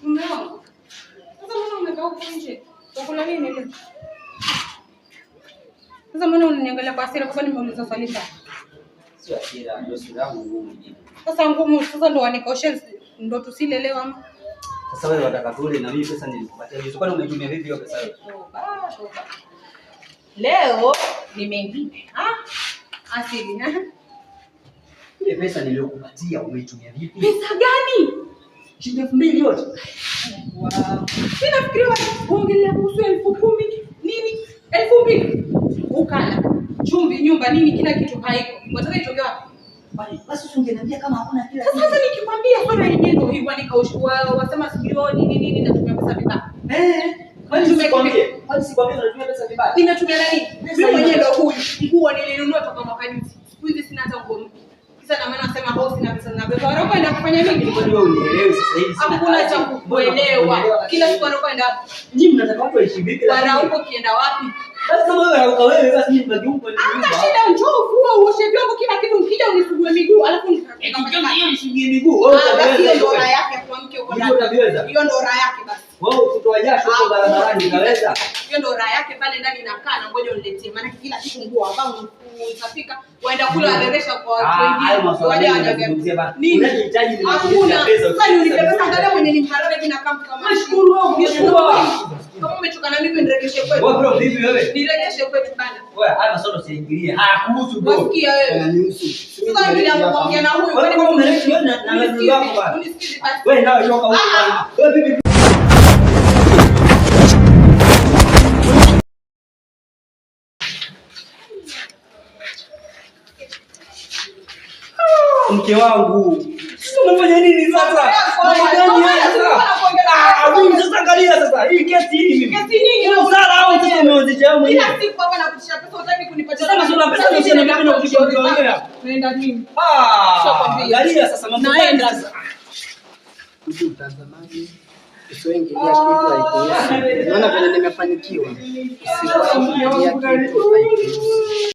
Mume wangu. Sasa mbona umekaa huko nje? Unakula nini leo? Sasa mbona unaniangalia kwa hasira kwa sababu nimeuliza swali sana? Sio hasira, ndio sura yangu ngumu hivi. Sasa ngumu, sasa ndo wanikaushe ndo tusile leo ama? Sasa wewe unataka tule na mimi pesa nilikupatia. Hizo kwani umetumia vipi hiyo pesa wewe? Toba. Leo ni mengine. Asili, Ile pesa niliyokupatia umeitumia vipi? Pesa gani? Shilingi 2000 yote. Wow. Mimi nafikiria kuongelea kuhusu 10,000 nini? 2,000. Ukala. Chumvi, nyumba, nini kila kitu haiko. Wataka itoke wapi? Basi usingeniambia kama hakuna kila kitu. Sasa nikikwambia bwana yenyewe ndio hivyo wasema sijui nini natumia pesa vibaya. Kwani sikwambie? Kwani sikwambie unatumia pesa vibaya? Nimetumia nini? Mimi mwenyewe ndio huyu. Nguo nilinunua toka mwaka juzi. Siku hizi sina hata nguo. Kisa na maana nasema boss na pesa na pesa. Wao kwenda kufanya nini? Kwani wewe unielewi sasa hivi? Hakuna cha kuelewa. Kila siku wanakwenda. Nyinyi mnataka watu waishi vipi? Bwana huko kienda wapi? Basi kama wewe hauka wewe basi mimi nibaki huko ni nyumba. Shida njoo fua uoshe vyombo kila kitu ukija unisugue miguu alafu nikafanya hiyo nisugue miguu. Wewe utaweza hiyo raha yake kwa mke uko ndani. Hiyo ndo raha yake basi. Wewe kutoa jasho huko barabarani utaweza? Hiyo ndo raha yake pale ndani inakaa na ngoja uniletee maana kila kitu nguo ambao utafika waenda kule wareresha kwa watu wengine. Waje wanazungumzia bana. Unahitaji ni pesa. Sasa unipe pesa angalia mwenye ni mharare bila kampu kama. Nashukuru wewe umeshukua. Kama umechoka na mimi niregeshe kwetu. Wewe bro vipi wewe? Niregeshe kwetu bana. Wewe haya masomo siingilie. Kuhusu bro. Wasikia wewe. Unanihusu. Sasa mimi nakuongea na huyu. Wewe kama umeleta na wewe wako bana. Unisikize basi. Wewe nawe toka huko bana. Wewe vipi? Mke wangu. Sio unafanya nini sasa? Mambo gani haya sasa? Mimi sasa angalia sasa. Hii kesi hii mimi. Kesi nini? Sasa au sasa umeanzisha wewe mwenyewe. Kila siku hapa nakutisha pesa utaki kunipatia. Sasa sio pesa ndio ninapenda kukuongea. Naenda nini? Angalia sasa mambo naenda sasa. Ndugu mtazamaji, usiingilia kitu haikuhusu. Unaona vile nimefanikiwa. Usiingilia kitu haikuhusu.